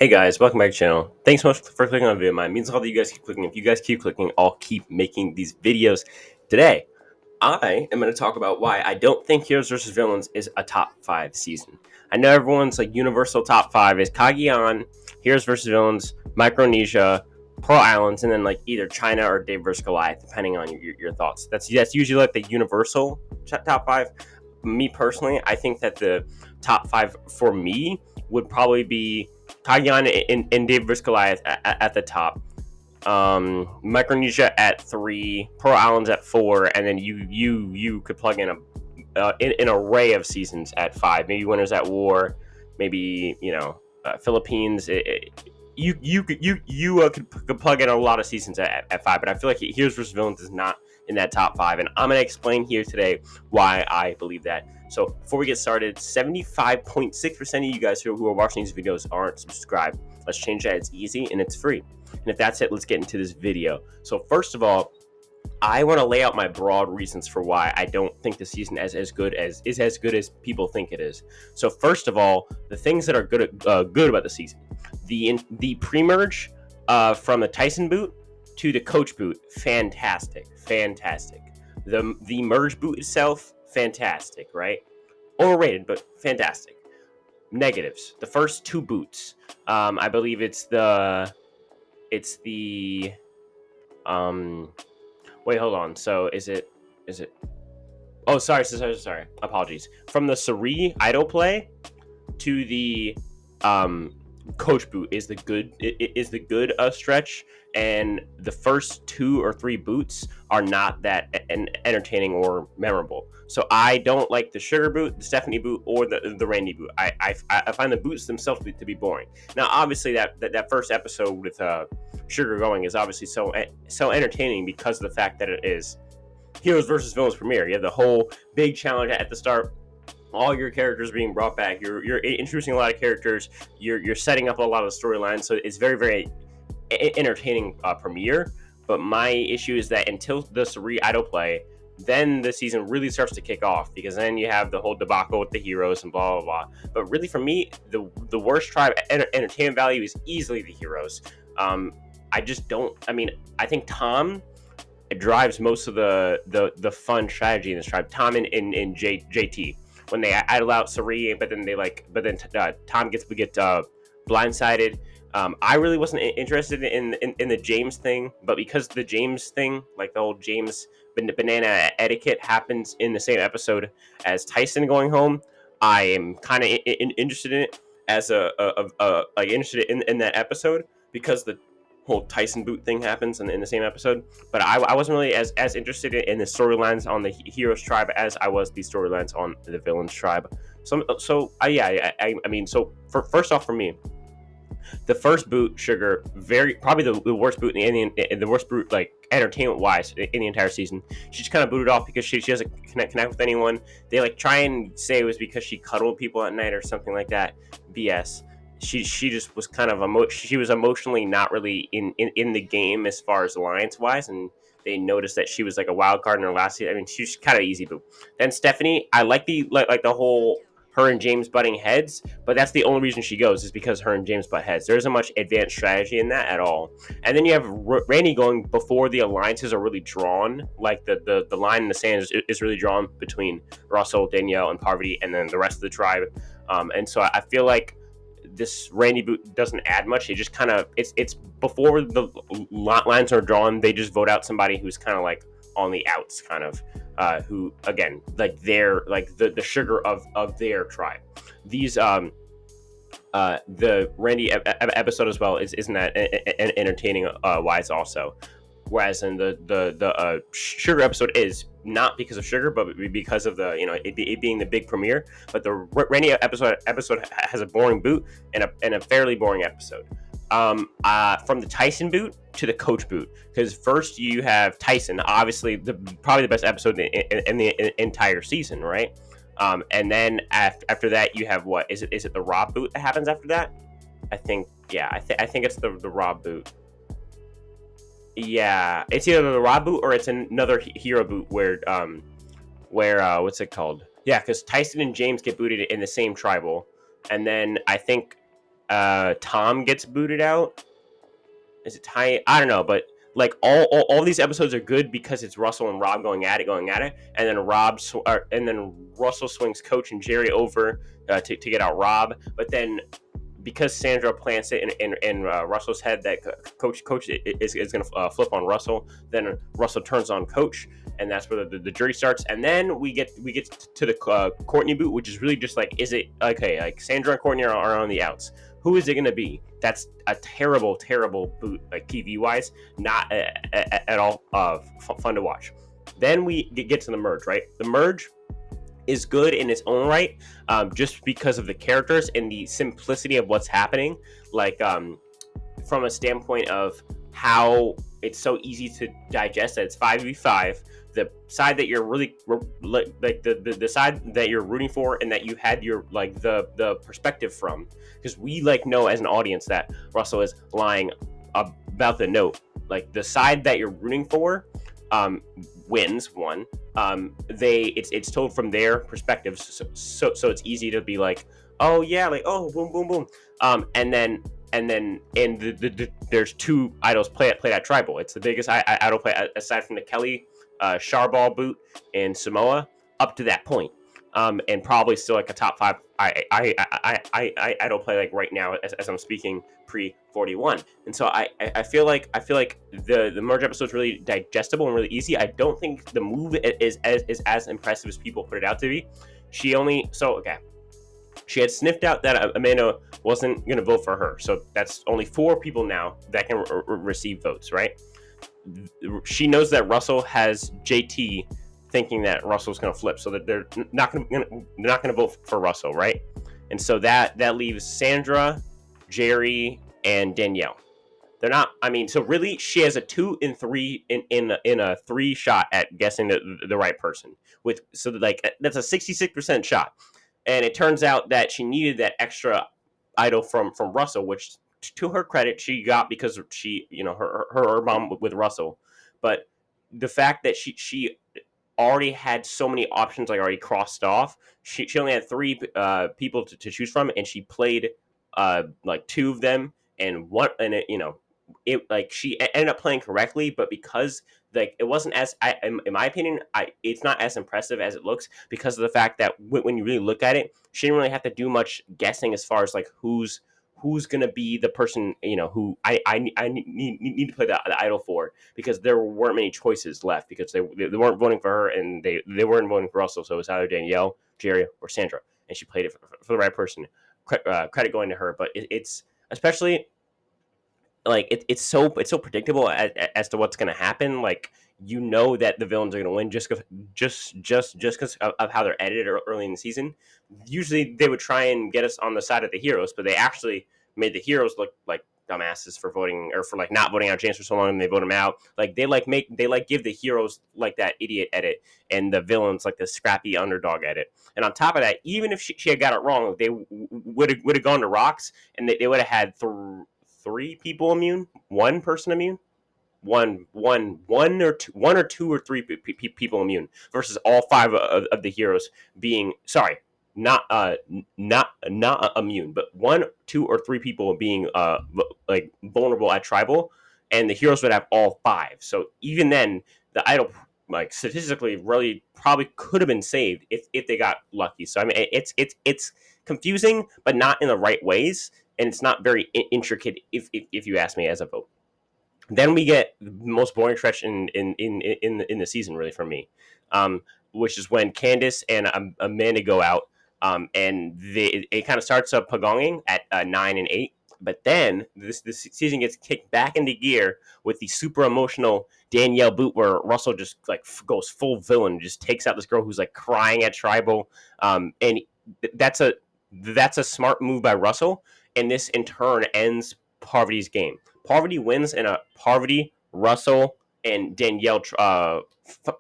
Hey guys, welcome back to the channel. Thanks so much for clicking on the video. It means a lot that you guys keep clicking. If you guys keep clicking, I'll keep making these videos. Today, I am going to talk about why I don't think Heroes vs. Villains is a top 5 season. I know everyone's like universal top 5 is Kageon, Heroes vs. Villains, Micronesia, Pearl Islands, and then like either China or Dave vs. Goliath, depending on your thoughts. That's usually like the universal top 5. Me personally, I think that the top 5 for me would probably be Kageon and Dave vs. Goliath at the top. Micronesia at 3, Pearl Islands at 4, and then you could plug in an array of seasons at 5. Maybe Winners at War, maybe Philippines. You could plug in a lot of seasons at 5, but I feel like Heroes vs. Villains is not in that top 5, and I'm going to explain here today why I believe that. So before we get started, 75.6% of you guys who are watching these videos aren't subscribed. Let's change that. It's easy and it's free. And if that's it, let's get into this video. So first of all, I want to lay out my broad reasons for why I don't think the season is as good as people think it is. So first of all, the things that are good about the season, the pre-merge from the Tyson boot to the coach boot, fantastic. The merge boot itself, fantastic, right? Overrated, but fantastic. Negatives: the first 2 boots. I believe it's the wait, hold on. So is it? Oh, sorry. Apologies. From the Suri idle play to the coach boot is the good stretch, and the first 2 or 3 boots are not that entertaining or memorable. So I don't like the Sugar boot, the Stephanie boot, or the Randy boot. I find the boots themselves to be boring. Now, obviously, that first episode with Sugar going is obviously so entertaining because of the fact that it is Heroes vs. Villains premiere. You have the whole big challenge at the start, all your characters being brought back. You're introducing a lot of characters. You're setting up a lot of the storylines. So it's very, very entertaining premiere. But my issue is that until the Suri idle play, then the season really starts to kick off, because then you have the whole debacle with the heroes and blah blah blah. But really, for me, the worst tribe entertainment value is easily the heroes. I just don't. I mean, I think Tom drives most of the fun strategy in this tribe. Tom and JT, when they idle out Suri, but then Tom gets blindsided. I really wasn't interested in the James thing, but because the James thing, like the whole James banana etiquette, happens in the same episode as Tyson going home, I am kind of interested in it as interested in that episode, because the whole Tyson boot thing happens in the same episode. But I wasn't really as interested in the storylines on the Heroes tribe as I was the storylines on the Villains tribe. I mean, first off, for me, the first boot, Sugar, probably the worst boot in the worst boot, like entertainment wise, in the entire season. She just kind of booted off because she doesn't connect with anyone. They like try and say it was because she cuddled people at night or something like that. BS. She just was kind of she was emotionally not really in the game as far as alliance wise, and they noticed that she was like a wild card in her last season. I mean, she's kind of easy boot. Then Stephanie, I like the whole her and James butting heads, but that's the only reason she goes, is because her and James butt heads. There isn't much advanced strategy in that at all. And then you have Randy going before the alliances are really drawn. Like the line in the sand is really drawn between Russell, Danielle, and Parvati, and then the rest of the tribe. And so I feel like this Randy boot doesn't add much. It just kind of it's before the lines are drawn, they just vote out somebody who's kind of like on the outs, kind of. Who again, like they're like the Sugar of their tribe. These the Randy episode as well isn't that entertaining wise also, whereas in the Sugar episode is not because of Sugar, but because of the it being the big premiere. But the Randy episode has a boring boot and a fairly boring episode. From the Tyson boot to the coach boot, because first you have Tyson, obviously probably the best episode in the entire season, right? And then after that you have what is it the Rob boot that happens after that? I think I think it's the Rob boot. Yeah, it's either the Rob boot or it's another hero boot where what's it called? Yeah, because Tyson and James get booted in the same tribal, and then I think Tom gets booted out. Is it Ty? I don't know, but like all these episodes are good because it's Russell and Rob going at it, and then Russell swings Coach and Jerry over to get out Rob, but then because Sandra plants it in Russell's head that Coach is going to flip on Russell, then Russell turns on Coach, and that's where the jury starts. And then we get to the Courtney boot, which is really just like, is it okay? Like Sandra and Courtney are on the outs. Who is it going to be? That's a terrible boot, like TV wise, not at all fun to watch. Then we get to the merge, right? The merge is good in its own right, just because of the characters and the simplicity of what's happening. Like from a standpoint of how it's so easy to digest that it's 5v5. The side that you're really like the side that you're rooting for and that you had your like the perspective from, because we like know as an audience that Russell is lying about the note. Like the side that you're rooting for wins one. It's told from their perspective, so it's easy to be like, oh yeah, like oh boom boom boom, and then there's two idols play at Tribal. It's the biggest idol play aside from the Kelly Charbal boot in Samoa up to that point, and probably still like a top 5 idol play like right now as I'm speaking pre 41. And so I feel like the merge episode is really digestible and really easy. I don't think the move is as impressive as people put it out to be. She had sniffed out that Amanda wasn't going to vote for her, so that's only 4 people now that can receive votes, right? She knows that Russell has JT thinking that Russell's going to flip, so that they're not going to vote for Russell, right? And so that leaves Sandra, Jerry, and Danielle. They're not. I mean, so really, she has a 2 and 3 in a 3 shot at guessing the right person. So like that's a 66% shot, and it turns out that she needed that extra idol from Russell, which to her credit she got because she her mom with Russell, but the fact that she already had so many options like already crossed off. She only had 3 people to choose from, and she played like 2 of them, and one, and it like she ended up playing correctly, but because like it wasn't as in my opinion, it's not as impressive as it looks because of the fact that when you really look at it, she didn't really have to do much guessing as far as like who's gonna be the person who I need to play the idol for, because there weren't many choices left because they weren't voting for her and they weren't voting for Russell, so it was either Danielle, Jerry, or Sandra, and she played it for the right person. Credit going to her, but it's especially like it's so predictable as to what's going to happen. Like that the villains are going to win just because of how they're edited early in the season. Usually they would try and get us on the side of the heroes, but they actually made the heroes look like dumbasses for voting or for like not voting out James for so long, and they vote them out. Like they give the heroes like that idiot edit and the villains like the scrappy underdog edit. And on top of that, even if she had got it wrong, they would have gone to rocks, and they would have had 3 people immune, 1 person immune, one or two or 3 people immune versus all 5 of the heroes being not immune, but 1, 2, or 3 people being like vulnerable at Tribal, and the heroes would have all 5. So even then, the idol like statistically really probably could have been saved if they got lucky. So I mean, it's confusing, but not in the right ways, and it's not very intricate if you ask me as a vote. Then we get the most boring stretch in the season, really, for me, which is when Candace and Amanda go out, and it kind of starts up pagonging at 9 and 8, but then this season gets kicked back into gear with the super emotional Danielle boot, where Russell just like goes full villain, just takes out this girl who's like crying at Tribal, and that's a smart move by Russell, and this in turn ends Parvati's game. Parvati wins in a Parvati, Russell, and Danielle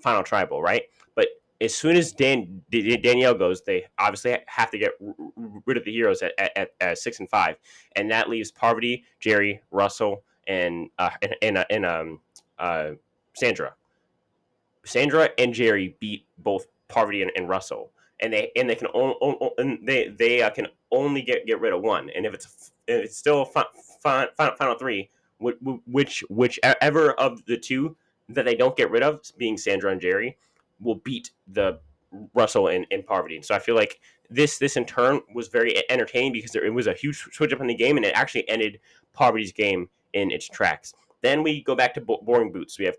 final Tribal, right? But as soon as Danielle goes, they obviously have to get rid of the heroes at 6 and 5, and that leaves Parvati, Jerry, Russell, and Sandra. Sandra and Jerry beat both Parvati and Russell, and they can can only get rid of one. And if it's still final three, whichever of the two that they don't get rid of, being Sandra and Jerry, will beat the Russell in Parvati. So I feel like this in turn was very entertaining because it was a huge switch up in the game, and it actually ended Parvati's game in its tracks. Then we go back to boring boots. We have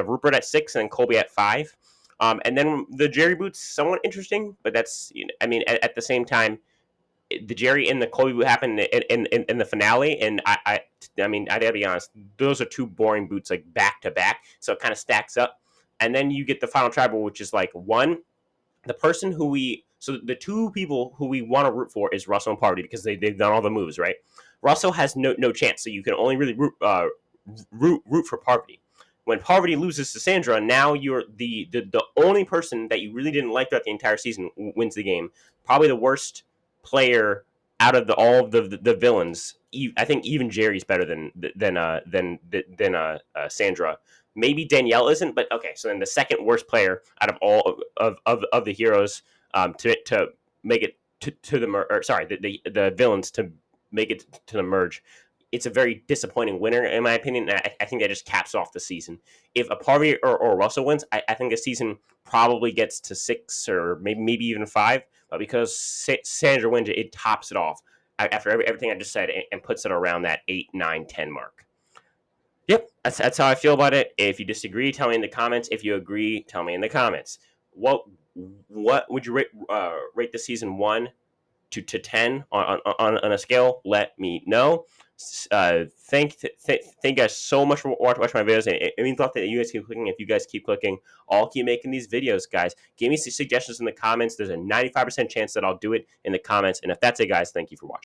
Rupert at 6 and Colby at 5. And then the Jerry boots, somewhat interesting, but that's, I mean, at the same time, the Jerry and the Colby boot happened in the finale, and I mean, I gotta be honest, those are two boring boots like back to back, so it kind of stacks up. And then you get the final tribal, which is like the person who so the two people who we want to root for is Russell and Parvati because they've done all the moves, right? Russell has no chance, so you can only really root for Parvati. When Parvati loses to Sandra, now you're the only person that you really didn't like throughout the entire season wins the game. Probably the worst player out of all of the villains. I think even Jerry's better than Sandra. Maybe Danielle isn't, but okay. So then the second worst player out of all of the heroes to make it to the villains to make it to the merge. It's a very disappointing winner, in my opinion. And I think that just caps off the season. If a Parvati or Russell wins, I think the season probably gets to 6 or maybe even 5. But because Sandra wins, it tops it off after everything I just said and puts it around that 8, 9, 10 mark. Yep, that's how I feel about it. If you disagree, tell me in the comments. If you agree, tell me in the comments. What would you rate the season 1 to 10 on a scale? Let me know. Thank you guys so much for watching my videos. It means a lot that you guys keep clicking. If you guys keep clicking, I'll keep making these videos, guys. Give me some suggestions in the comments. There's a 95% chance that I'll do it in the comments. And if that's it, guys, thank you for watching.